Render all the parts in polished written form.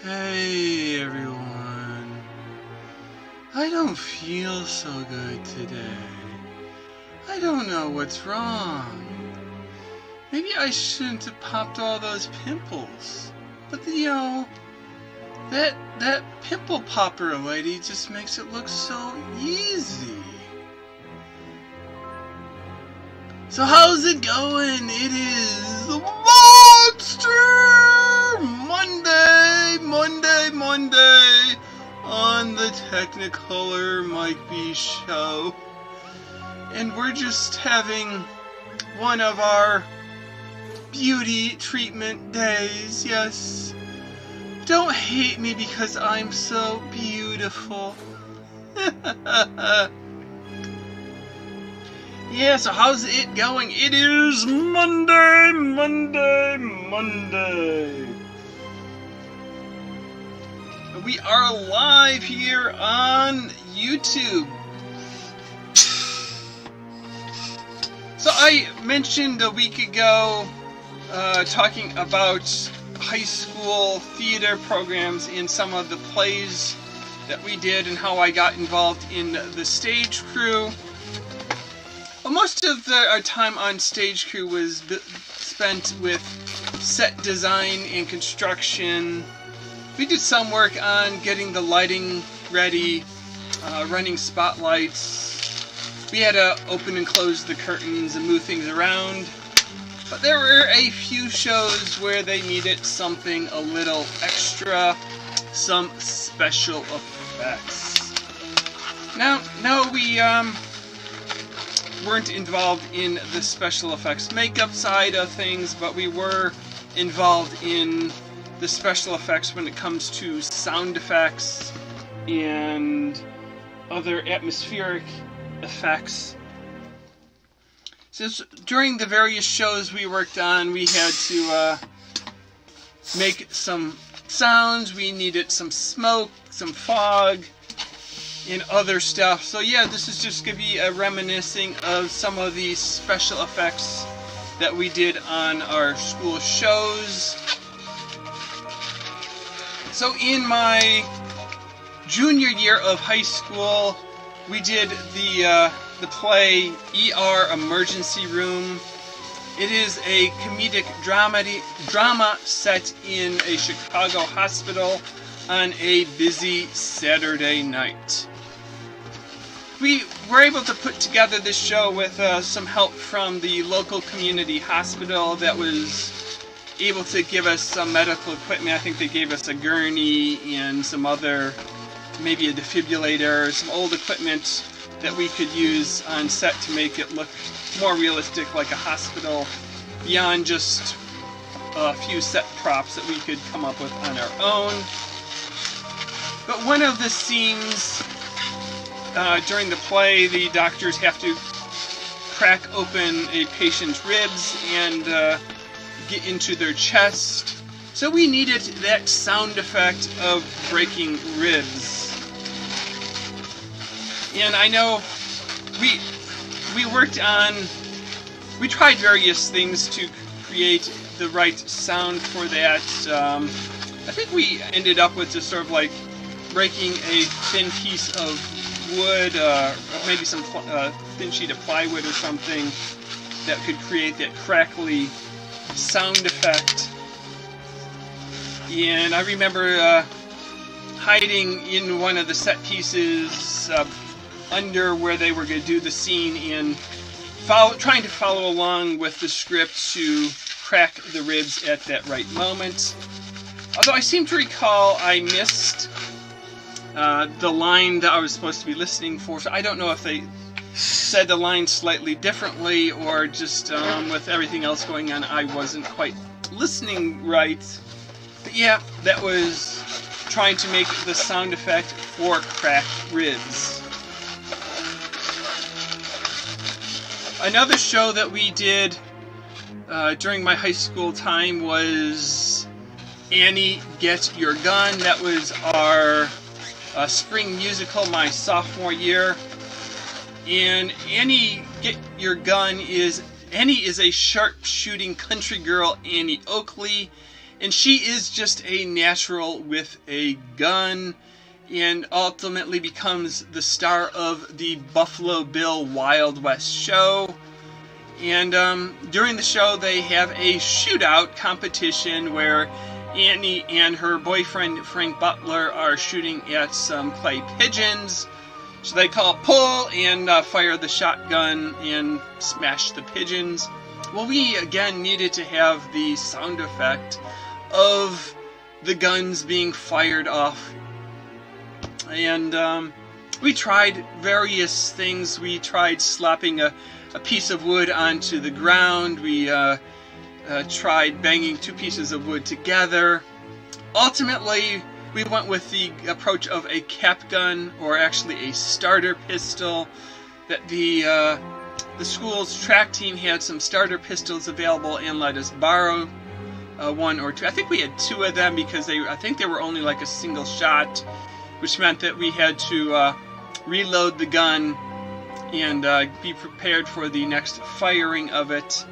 Hey everyone, I don't feel so good today. I don't know what's wrong. Maybe I shouldn't have popped all those pimples. But that pimple popper lady just makes it look so easy. So how's it going? It is Monster Monday on the Technicolor Mike B Show. And we're just having one of our beauty treatment days, yes. Don't hate me because I'm so beautiful. Yeah, so how's it going? It is Monday. We are live here on YouTube. So I mentioned a week ago talking about high school theater programs and some of the plays that we did and how I got involved in the stage crew. Well, most of our time on stage crew was spent with set design and construction. We did some work on getting the lighting ready, running spotlights. We had to open and close the curtains and move things around. But there were a few shows where they needed something a little extra, some special effects. Now, no, we weren't involved in the special effects makeup side of things, but we were involved in the special effects when it comes to sound effects and other atmospheric effects. Since during the various shows we worked on, we had to make some sounds, we needed some smoke, some fog, and other stuff. So yeah, this is just going to be a reminiscing of some of these special effects that we did on our school shows. So in my junior year of high school, we did the play ER Emergency Room. It is a comedic drama set in a Chicago hospital on a busy Saturday night. We were able to put together this show with some help from the local community hospital that was able to give us some medical equipment. I think they gave us a gurney and some other, maybe a defibrillator, some old equipment that we could use on set to make it look more realistic, like a hospital, beyond just a few set props that we could come up with on our own. But one of the scenes during the play, the doctors have to crack open a patient's ribs and get into their chest. So we needed that sound effect of breaking ribs. And I know we tried various things to create the right sound for that. I think we ended up with just sort of like breaking a thin piece of wood, maybe some thin sheet of plywood or something that could create that crackly sound effect. And I remember hiding in one of the set pieces under where they were going to do the scene and trying to follow along with the script to crack the ribs at that right moment. Although I seem to recall I missed the line that I was supposed to be listening for, so I don't know if they said the line slightly differently or just with everything else going on I wasn't quite listening right. But yeah, that was trying to make the sound effect for cracked ribs. Another show that we did during my high school time was Annie, Get Your Gun. That was our spring musical my sophomore year. And Annie, Get Your Gun Annie is a sharp-shooting country girl, Annie Oakley, And she is just a natural with a gun, and ultimately becomes the star of the Buffalo Bill Wild West show. And during the show, they have a shootout competition where Annie and her boyfriend Frank Butler are shooting at some clay pigeons. So they call pull and fire the shotgun and smash the pigeons. Well, we again needed to have the sound effect of the guns being fired off. And we tried various things. We tried slapping a piece of wood onto the ground. We tried banging two pieces of wood together. Ultimately, we went with the approach of a cap gun, or actually a starter pistol. That the school's track team had some starter pistols available and let us borrow one or two. I think we had two of them because I think they were only like a single shot, which meant that we had to reload the gun and be prepared for the next firing of it.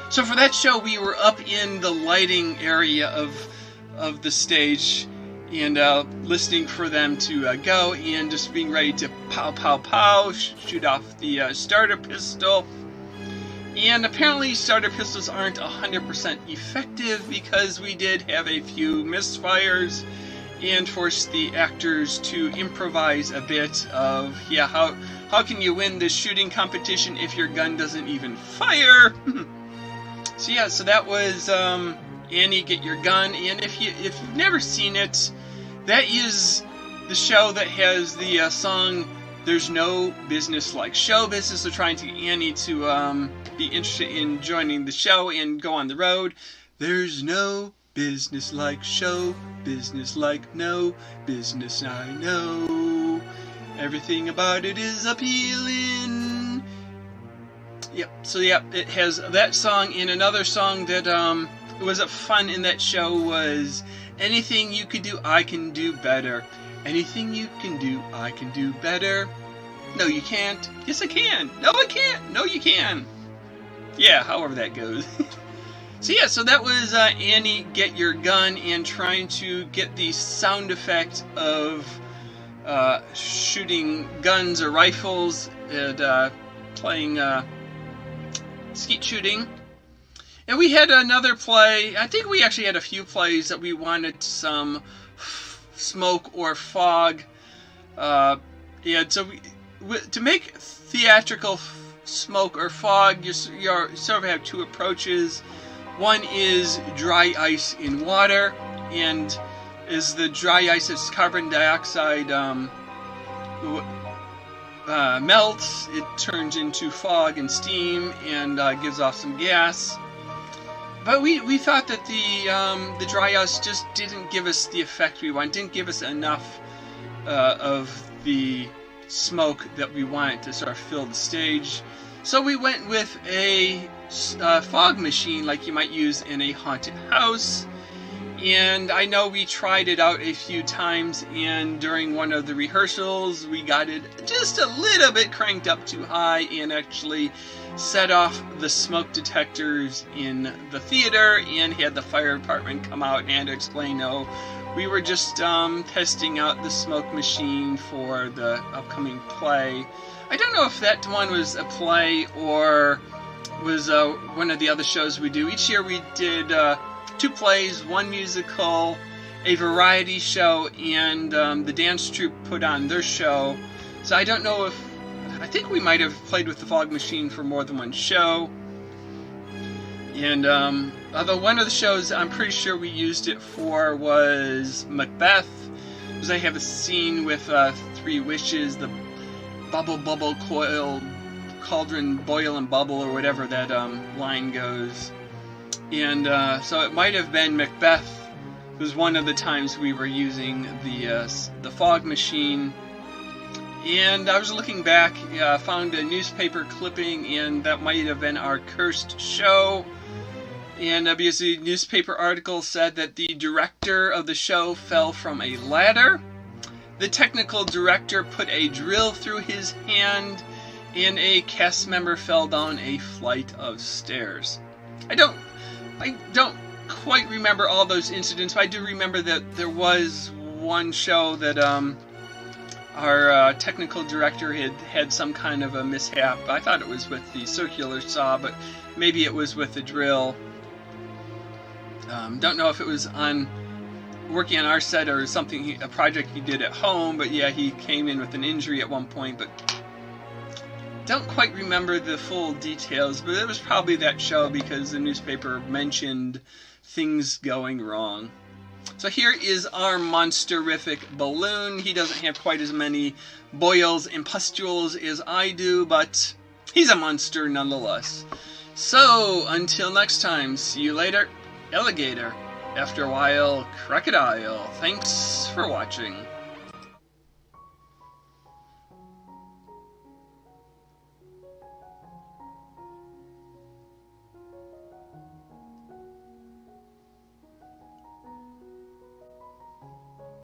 So for that show, we were up in the lighting area of the stage, and listening for them to go, and just being ready to pow, pow, pow, shoot off the starter pistol. And apparently starter pistols aren't 100% effective, because we did have a few misfires, and forced the actors to improvise a bit of, yeah, how can you win this shooting competition if your gun doesn't even fire? So yeah, so that was Annie, Get Your Gun. And if you've never seen it, that is the show that has the song There's No Business Like Show Business. So trying to get Annie to be interested in joining the show and go on the road. There's no business like show business, like no business I know. Everything about it is appealing. Yep, so yeah, it has that song. And another song that was fun in that show was Anything You Can Do, I Can Do Better. Anything you can do, I can do better. No, you can't. Yes, I can. No, I can't. No, you can. Yeah, however that goes. So yeah, so that was Annie, Get Your Gun, and trying to get the sound effect of shooting guns or rifles and playing skeet shooting. And we had another play. I think we actually had a few plays that we wanted some smoke or fog. Yeah, so to make theatrical smoke or fog, you sort of have two approaches. One is dry ice in water, and as the dry ice, as carbon dioxide melts, it turns into fog and steam and gives off some gas. But we thought that the dry ice just didn't give us the effect we want, didn't give us enough of the smoke that we wanted to sort of fill the stage. So we went with a fog machine like you might use in a haunted house. And I know we tried it out a few times, and during one of the rehearsals we got it just a little bit cranked up too high and actually set off the smoke detectors in the theater, and had the fire department come out and explain, no, we were just testing out the smoke machine for the upcoming play. I don't know if that one was a play or was one of the other shows we do. Each year we did 2 plays, 1 musical, a variety show, and the dance troupe put on their show. So I don't know if, I think we might have played with the fog machine for more than one show. And although one of the shows I'm pretty sure we used it for was Macbeth, because I have a scene with 3 wishes, the bubble, bubble, coil, cauldron, boil and bubble, or whatever that line goes. And so it might have been Macbeth. It was one of the times we were using the fog machine. And I was looking back, found a newspaper clipping, and that might have been our cursed show. And because the newspaper article said that the director of the show fell from a ladder, the technical director put a drill through his hand, and a cast member fell down a flight of stairs. I don't quite remember all those incidents, but I do remember that there was one show that our technical director had some kind of a mishap. I thought it was with the circular saw, but maybe it was with the drill. Don't know if it was on working on our set or something, a project he did at home, but yeah, he came in with an injury at one point, but don't quite remember the full details, but it was probably that show because the newspaper mentioned things going wrong. So here is our monsterific balloon. He doesn't have quite as many boils and pustules as I do, but he's a monster nonetheless. So, until next time, see you later, alligator. After a while, crocodile. Thanks for watching.